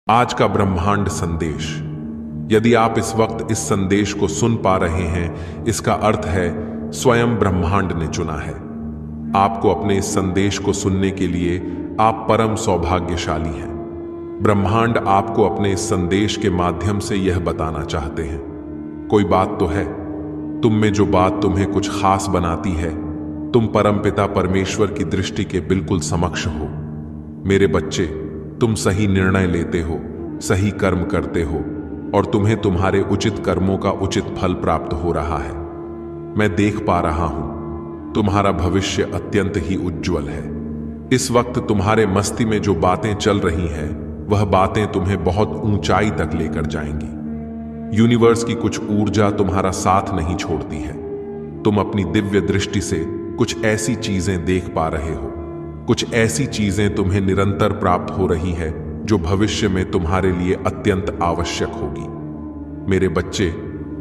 आज का ब्रह्मांड संदेश। यदि आप इस वक्त इस संदेश को सुन पा रहे हैं, इसका अर्थ है स्वयं ब्रह्मांड ने चुना है आपको अपने इस संदेश को सुनने के लिए। आप परम सौभाग्यशाली हैं। ब्रह्मांड आपको अपने इस संदेश के माध्यम से यह बताना चाहते हैं, कोई बात तो है तुम में जो बात तुम्हें कुछ खास बनाती है। तुम परमपिता परमेश्वर की दृष्टि के बिल्कुल समक्ष हो। मेरे बच्चे, तुम सही निर्णय लेते हो, सही कर्म करते हो और तुम्हें तुम्हारे उचित कर्मों का उचित फल प्राप्त हो रहा है। मैं देख पा रहा हूं तुम्हारा भविष्य अत्यंत ही उज्जवल है। इस वक्त तुम्हारे मस्ती में जो बातें चल रही हैं, वह बातें तुम्हें बहुत ऊंचाई तक लेकर जाएंगी। यूनिवर्स की कुछ ऊर्जा तुम्हारा साथ नहीं छोड़ती है। तुम अपनी दिव्य दृष्टि से कुछ ऐसी चीजें देख पा रहे हो, कुछ ऐसी चीजें तुम्हें निरंतर प्राप्त हो रही है जो भविष्य में तुम्हारे लिए अत्यंत आवश्यक होगी। मेरे बच्चे,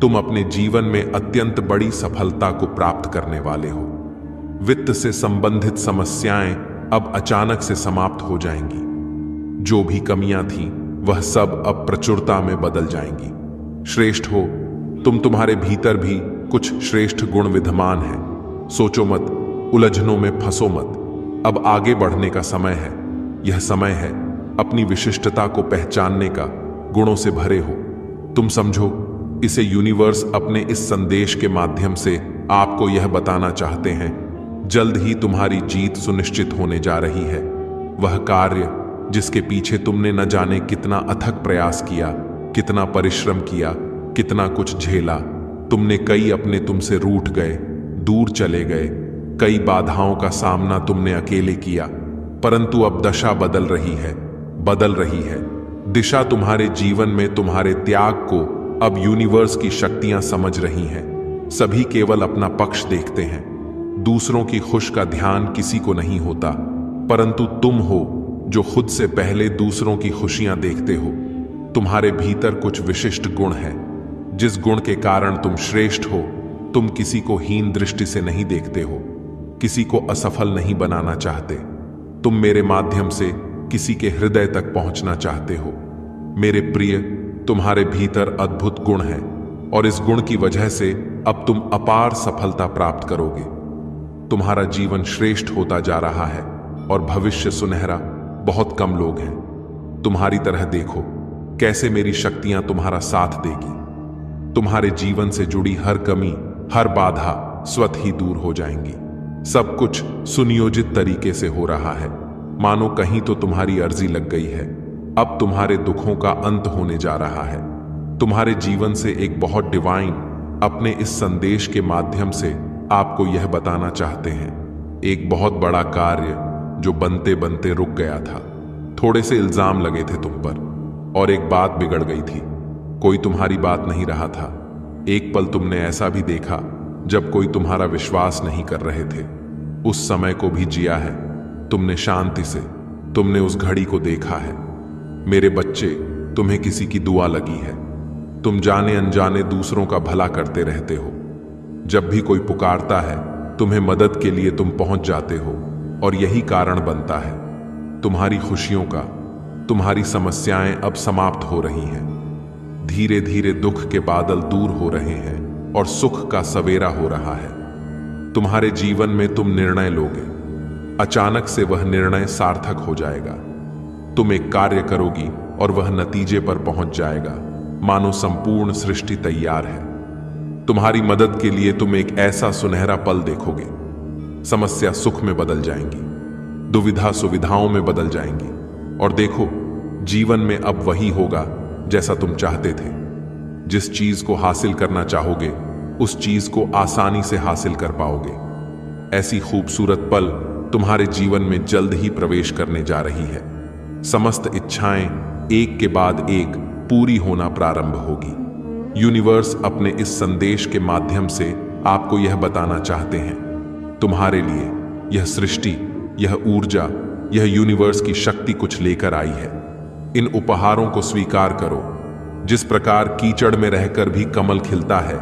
तुम अपने जीवन में अत्यंत बड़ी सफलता को प्राप्त करने वाले हो। वित्त से संबंधित समस्याएं अब अचानक से समाप्त हो जाएंगी। जो भी कमियां थीं, वह सब अब प्रचुरता में बदल जाएंगी। श्रेष्ठ हो तुम, तुम्हारे भीतर भी कुछ श्रेष्ठ गुण विद्यमान हैं। सोचो मत, उलझनों में फंसो मत। अब आगे बढ़ने का समय है। यह समय है अपनी विशिष्टता को पहचानने का। गुणों से भरे हो तुम। समझो, इसे यूनिवर्स अपने इस संदेश के माध्यम से आपको यह बताना चाहते हैं, जल्द ही तुम्हारी जीत सुनिश्चित होने जा रही है। वह कार्य जिसके पीछे तुमने न जाने कितना अथक प्रयास किया, कितना परिश्रम किया, कितना कुछ झेला। तुमने कई अपने तुमसे रूठ गए, दूर चले गए। कई बाधाओं का सामना तुमने अकेले किया, परंतु अब दशा बदल रही है। दिशा तुम्हारे जीवन में तुम्हारे त्याग को अब यूनिवर्स की शक्तियां समझ रही हैं। सभी केवल अपना पक्ष देखते हैं। दूसरों की खुश का ध्यान किसी को नहीं होता, परंतु तुम हो जो खुद से पहले दूसरों की खुशियां देखते हो। तुम्हारे भीतर कुछ विशिष्ट गुण है, जिस गुण के कारण तुम श्रेष्ठ हो। तुम किसी को हीन दृष्टि से नहीं देखते हो, किसी को असफल नहीं बनाना चाहते। तुम मेरे माध्यम से किसी के हृदय तक पहुंचना चाहते हो। मेरे प्रिय, तुम्हारे भीतर अद्भुत गुण है और इस गुण की वजह से अब तुम अपार सफलता प्राप्त करोगे। तुम्हारा जीवन श्रेष्ठ होता जा रहा है और भविष्य सुनहरा। बहुत कम लोग हैं तुम्हारी तरह। देखो कैसे मेरी शक्तियां तुम्हारा साथ देगी। तुम्हारे जीवन से जुड़ी हर कमी, हर बाधा स्वतः ही दूर हो जाएंगी। सब कुछ सुनियोजित तरीके से हो रहा है, मानो कहीं तो तुम्हारी अर्जी लग गई है। अब तुम्हारे दुखों का अंत होने जा रहा है। तुम्हारे जीवन से एक बहुत डिवाइन अपने इस संदेश के माध्यम से आपको यह बताना चाहते हैं, एक बहुत बड़ा कार्य जो बनते बनते रुक गया था। थोड़े से इल्जाम लगे थे तुम पर और एक बात बिगड़ गई थी। कोई तुम्हारी बात नहीं रहा था। एक पल तुमने ऐसा भी देखा जब कोई तुम्हारा विश्वास नहीं कर रहे थे। उस समय को भी जिया है तुमने शांति से। तुमने उस घड़ी को देखा है। मेरे बच्चे, तुम्हें किसी की दुआ लगी है। तुम जाने अनजाने दूसरों का भला करते रहते हो। जब भी कोई पुकारता है, तुम्हें मदद के लिए तुम पहुंच जाते हो और यही कारण बनता है तुम्हारी खुशियों का। तुम्हारी समस्याएं अब समाप्त हो रही हैं। धीरे धीरे दुख के बादल दूर हो रहे हैं और सुख का सवेरा हो रहा है। तुम्हारे जीवन में तुम निर्णय लोगे, अचानक से वह निर्णय सार्थक हो जाएगा। तुम एक कार्य करोगी और वह नतीजे पर पहुंच जाएगा, मानो संपूर्ण सृष्टि तैयार है। तुम्हारी मदद के लिए तुम एक ऐसा सुनहरा पल देखोगे। समस्या सुख में बदल जाएंगी, दुविधा सुविधाओं में बदल जाएंगी। और देखो, जीवन में अब वही होगा जैसा तुम चाहते थे। जिस चीज को हासिल करना चाहोगे, उस चीज को आसानी से हासिल कर पाओगे। ऐसी खूबसूरत पल तुम्हारे जीवन में जल्द ही प्रवेश करने जा रही है। समस्त इच्छाएं एक के बाद एक पूरी होना प्रारंभ होगी। यूनिवर्स अपने इस संदेश के माध्यम से आपको यह बताना चाहते हैं, तुम्हारे लिए यह सृष्टि, यह ऊर्जा, यह यूनिवर्स की शक्ति कुछ लेकर आई है। इन उपहारों को स्वीकार करो। जिस प्रकार कीचड़ में रहकर भी कमल खिलता है,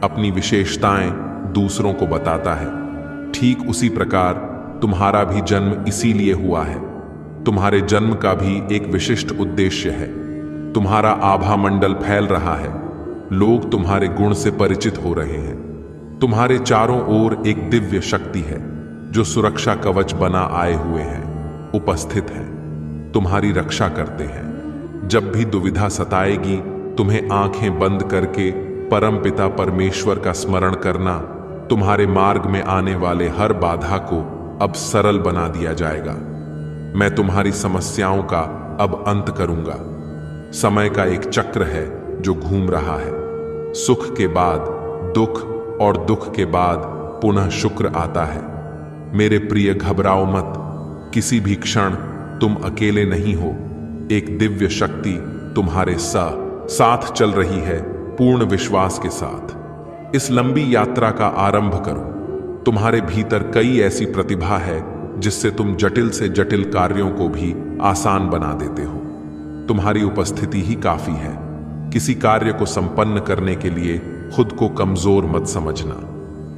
अपनी विशेषताएं दूसरों को बताता है, ठीक उसी प्रकार तुम्हारा भी जन्म इसीलिए हुआ है। तुम्हारे जन्म का भी एक विशिष्ट उद्देश्य है। तुम्हारा आभा मंडल फैल रहा है। लोग तुम्हारे गुण से परिचित हो रहे हैं। तुम्हारे चारों ओर एक दिव्य शक्ति है जो सुरक्षा कवच बना आए हुए हैं, उपस्थित है, तुम्हारी रक्षा करते हैं। जब भी दुविधा सताएगी, तुम्हें आंखें बंद करके परमपिता परमेश्वर का स्मरण करना। तुम्हारे मार्ग में आने वाले हर बाधा को अब सरल बना दिया जाएगा। मैं तुम्हारी समस्याओं का अब अंत करूंगा। समय का एक चक्र है जो घूम रहा है। सुख के बाद दुख और दुख के बाद पुनः शुक्र आता है। मेरे प्रिय, घबराओ मत। किसी भी क्षण तुम अकेले नहीं हो। एक दिव्य शक्ति तुम्हारे साथ चल रही है, पूर्ण विश्वास के साथ। इस लंबी यात्रा का आरंभ करो। तुम्हारे भीतर कई ऐसी प्रतिभा है जिससे तुम जटिल से जटिल कार्यों को भी आसान बना देते हो। तुम्हारी उपस्थिति ही काफी है। किसी कार्य को संपन्न करने के लिए खुद को कमजोर मत समझना,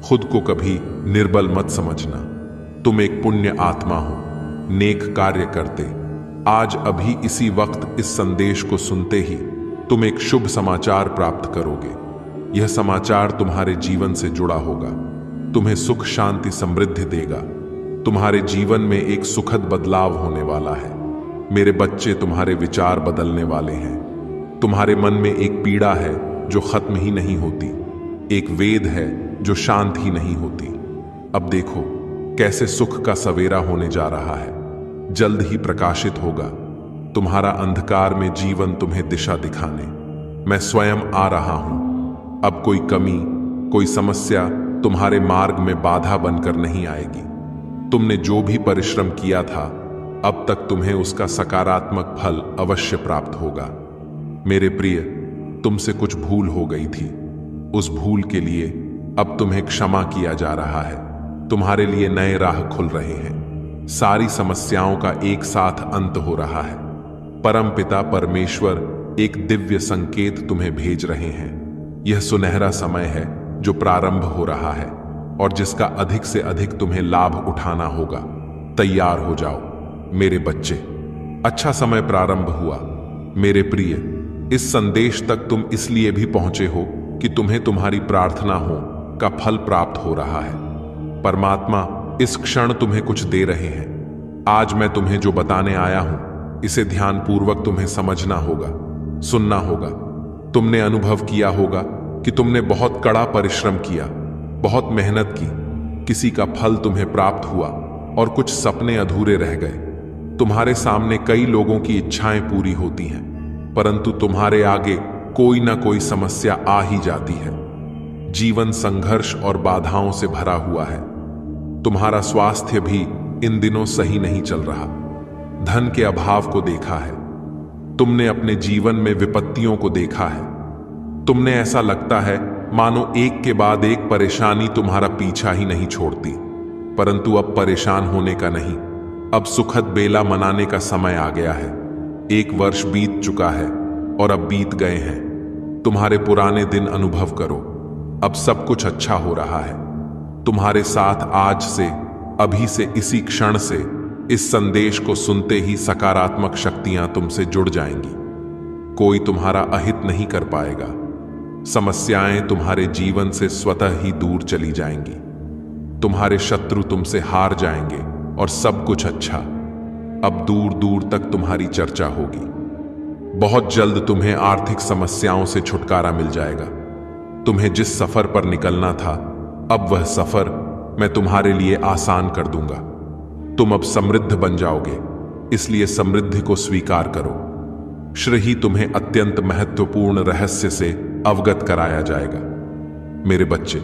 खुद को कभी निर्बल मत समझना। तुम एक पुण्य आत्मा हो, नेक कार्य करते। आज अभी इसी वक्त इस संदेश को सुनते ही तुम एक शुभ समाचार प्राप्त करोगे। यह समाचार तुम्हारे जीवन से जुड़ा होगा, तुम्हें सुख शांति समृद्धि देगा। तुम्हारे जीवन में एक सुखद बदलाव होने वाला है। मेरे बच्चे, तुम्हारे विचार बदलने वाले हैं। तुम्हारे मन में एक पीड़ा है जो खत्म ही नहीं होती, एक वेद है जो शांत ही नहीं होती। अब देखो कैसे सुख का सवेरा होने जा रहा है, जल्द ही प्रकाशित होगा। तुम्हारा अंधकार में जीवन तुम्हें दिशा दिखाने मैं स्वयं आ रहा हूं। अब कोई कमी, कोई समस्या तुम्हारे मार्ग में बाधा बनकर नहीं आएगी। तुमने जो भी परिश्रम किया था, अब तक तुम्हें उसका सकारात्मक फल अवश्य प्राप्त होगा। मेरे प्रिय, तुमसे कुछ भूल हो गई थी। उस भूल के लिए अब तुम्हें क्षमा किया जा रहा है। तुम्हारे लिए नए राह खुल रहे हैं। सारी समस्याओं का एक साथ अंत हो रहा है। परमपिता परमेश्वर एक दिव्य संकेत तुम्हें भेज रहे हैं। यह सुनहरा समय है जो प्रारंभ हो रहा है और जिसका अधिक से अधिक तुम्हें लाभ उठाना होगा। तैयार हो जाओ मेरे बच्चे, अच्छा समय प्रारंभ हुआ। मेरे प्रिय, इस संदेश तक तुम इसलिए भी पहुंचे हो कि तुम्हें तुम्हारी प्रार्थना हो का फल प्राप्त हो रहा है। परमात्मा इस क्षण तुम्हें कुछ दे रहे हैं। आज मैं तुम्हें जो बताने आया हूं, इसे ध्यानपूर्वक तुम्हें समझना होगा, सुनना होगा। तुमने अनुभव किया होगा कि तुमने बहुत कड़ा परिश्रम किया, बहुत मेहनत की, किसी का फल तुम्हें प्राप्त हुआ और कुछ सपने अधूरे रह गए। तुम्हारे सामने कई लोगों की इच्छाएं पूरी होती हैं, परंतु तुम्हारे आगे कोई ना कोई समस्या आ ही जाती है। जीवन संघर्ष और बाधाओं से भरा हुआ है। तुम्हारा स्वास्थ्य भी इन दिनों सही नहीं चल रहा। धन के अभाव को देखा है। तुमने अपने जीवन में विपत्तियों को देखा है। तुमने ऐसा लगता है मानो एक के बाद एक परेशानी तुम्हारा पीछा ही नहीं छोड़ती। परंतु अब परेशान होने का नहीं, अब सुखद बेला मनाने का समय आ गया है। 1 वर्ष बीत चुका है और अब बीत गए हैं। तुम्हारे पुराने दिन अनुभव करो। अब सब कुछ अच्छा हो रहा है तुम्हारे साथ। आज से, अभी से, इसी क्षण से इस संदेश को सुनते ही सकारात्मक शक्तियां तुमसे जुड़ जाएंगी। कोई तुम्हारा अहित नहीं कर पाएगा। समस्याएं तुम्हारे जीवन से स्वतः ही दूर चली जाएंगी। तुम्हारे शत्रु तुमसे हार जाएंगे और सब कुछ अच्छा। अब दूर दूर तक तुम्हारी चर्चा होगी। बहुत जल्द तुम्हें आर्थिक समस्याओं से छुटकारा मिल जाएगा। तुम्हें जिस सफर पर निकलना था, अब वह सफर मैं तुम्हारे लिए आसान कर दूंगा। तुम अब समृद्ध बन जाओगे, इसलिए समृद्धि को स्वीकार करो। शीघ्र ही तुम्हें अत्यंत महत्वपूर्ण रहस्य से अवगत कराया जाएगा। मेरे बच्चे,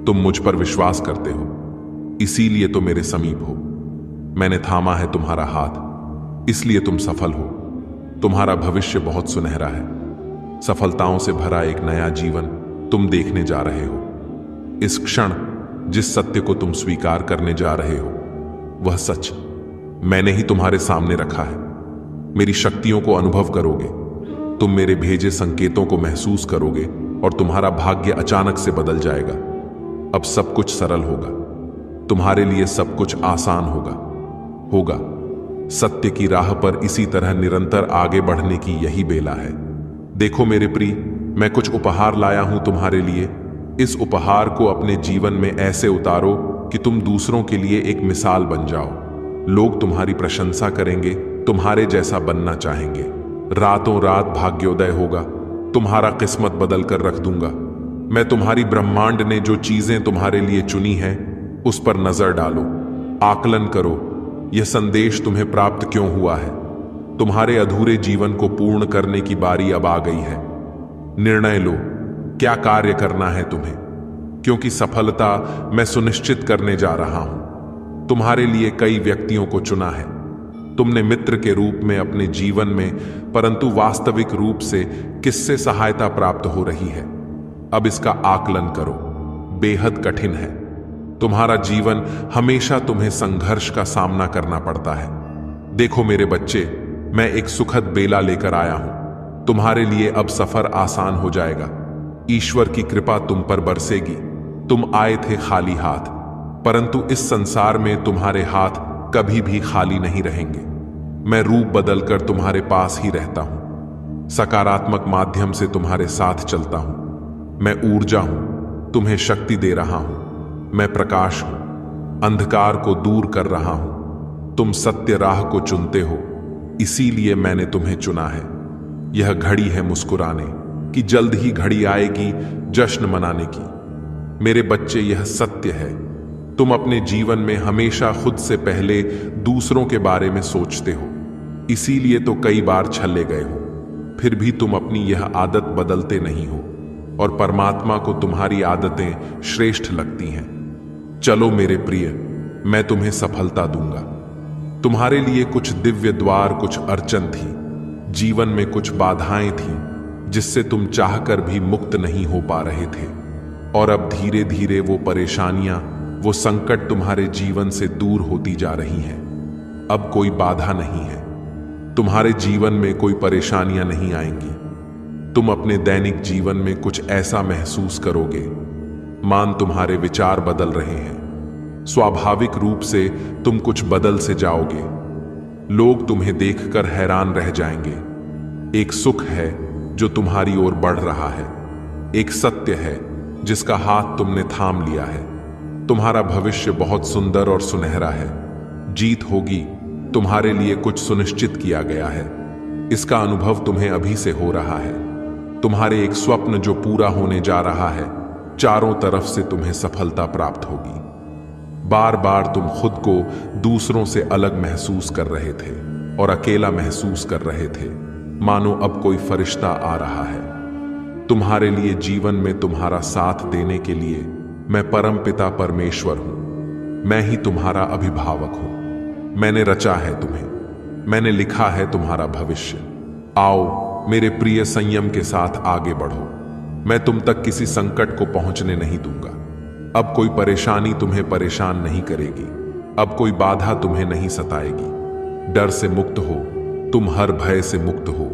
तुम मुझ पर विश्वास करते हो, इसीलिए तो मेरे समीप हो। मैंने थामा है तुम्हारा हाथ, इसलिए तुम सफल हो। तुम्हारा भविष्य बहुत सुनहरा है। सफलताओं से भरा एक नया जीवन तुम देखने जा रहे हो। इस क्षण जिस सत्य को तुम स्वीकार करने जा रहे हो, वह सच मैंने ही तुम्हारे सामने रखा है। मेरी शक्तियों को अनुभव करोगे, तुम मेरे भेजे संकेतों को महसूस करोगे और तुम्हारा भाग्य अचानक से बदल जाएगा। अब सब कुछ सरल होगा, तुम्हारे लिए सब कुछ आसान होगा। सत्य की राह पर इसी तरह निरंतर आगे बढ़ने की यही बेला है। देखो मेरे प्रिय, मैं कुछ उपहार लाया हूं तुम्हारे लिए। इस उपहार को अपने जीवन में ऐसे उतारो कि तुम दूसरों के लिए एक मिसाल बन जाओ। लोग तुम्हारी प्रशंसा करेंगे, तुम्हारे जैसा बनना चाहेंगे। रातों रात भाग्योदय होगा, तुम्हारा किस्मत बदल कर रख दूंगा। मैं तुम्हारी ब्रह्मांड ने जो चीजें तुम्हारे लिए चुनी हैं उस पर नजर डालो, आकलन करो, यह संदेश तुम्हें प्राप्त क्यों हुआ है। तुम्हारे अधूरे जीवन को पूर्ण करने की बारी अब आ गई है। निर्णय लो, क्या कार्य करना है तुम्हें, क्योंकि सफलता मैं सुनिश्चित करने जा रहा हूं। तुम्हारे लिए कई व्यक्तियों को चुना है, तुमने मित्र के रूप में अपने जीवन में, परंतु वास्तविक रूप से किससे सहायता प्राप्त हो रही है। अब इसका आकलन करो, बेहद कठिन है। तुम्हारा जीवन हमेशा तुम्हें संघर्ष का सामना करना पड़ता है। देखो मेरे बच्चे, मैं एक सुखद बेला लेकर आया हूं। तुम्हारे लिए अब सफर आसान हो जाएगा। ईश्वर की कृपा तुम पर बरसेगी। तुम आए थे खाली हाथ, परंतु इस संसार में तुम्हारे हाथ कभी भी खाली नहीं रहेंगे। मैं रूप बदलकर तुम्हारे पास ही रहता हूं, सकारात्मक माध्यम से तुम्हारे साथ चलता हूं। मैं ऊर्जा हूं, तुम्हें शक्ति दे रहा हूं। मैं प्रकाश हूं, अंधकार को दूर कर रहा हूं। तुम सत्य राह को चुनते हो, इसीलिए मैंने तुम्हें चुना है। यह घड़ी है मुस्कुराने की, जल्द ही घड़ी आएगी जश्न मनाने की। मेरे बच्चे, यह सत्य है, तुम अपने जीवन में हमेशा खुद से पहले दूसरों के बारे में सोचते हो, इसीलिए तो कई बार छल्ले गए हो। फिर भी तुम अपनी यह आदत बदलते नहीं हो और परमात्मा को तुम्हारी आदतें श्रेष्ठ लगती हैं। चलो मेरे प्रिय, मैं तुम्हें सफलता दूंगा। तुम्हारे लिए कुछ दिव्य द्वार, कुछ अड़चन थी, जीवन में कुछ बाधाएं थीं जिससे तुम चाहकर भी मुक्त नहीं हो पा रहे थे। और अब धीरे धीरे वो परेशानियां, वो संकट तुम्हारे जीवन से दूर होती जा रही हैं। अब कोई बाधा नहीं है, तुम्हारे जीवन में कोई परेशानियां नहीं आएंगी। तुम अपने दैनिक जीवन में कुछ ऐसा महसूस करोगे, मान तुम्हारे विचार बदल रहे हैं। स्वाभाविक रूप से तुम कुछ बदल से जाओगे। लोग तुम्हें देखकर हैरान रह जाएंगे। एक सुख है जो तुम्हारी ओर बढ़ रहा है, एक सत्य है जिसका हाथ तुमने थाम लिया है। तुम्हारा भविष्य बहुत सुंदर और सुनहरा है। जीत होगी, तुम्हारे लिए कुछ सुनिश्चित किया गया है। इसका अनुभव तुम्हें अभी से हो रहा है। तुम्हारे एक स्वप्न जो पूरा होने जा रहा है, चारों तरफ से तुम्हें सफलता प्राप्त होगी। बार बार तुम खुद को दूसरों से अलग महसूस कर रहे थे और अकेला महसूस कर रहे थे, मानो अब कोई फरिश्ता आ रहा है। तुम्हारे लिए जीवन में तुम्हारा साथ देने के लिए मैं परमपिता परमेश्वर हूं। मैं ही तुम्हारा अभिभावक हूं। मैंने रचा है तुम्हें, मैंने लिखा है तुम्हारा भविष्य। आओ मेरे प्रिय, संयम के साथ आगे बढ़ो। मैं तुम तक किसी संकट को पहुंचने नहीं दूंगा। अब कोई परेशानी तुम्हें परेशान नहीं करेगी। अब कोई बाधा तुम्हें नहीं सताएगी। डर से मुक्त हो, तुम हर भय से मुक्त हो।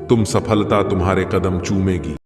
तुम सफलता तुम्हारे कदम चूमेगी।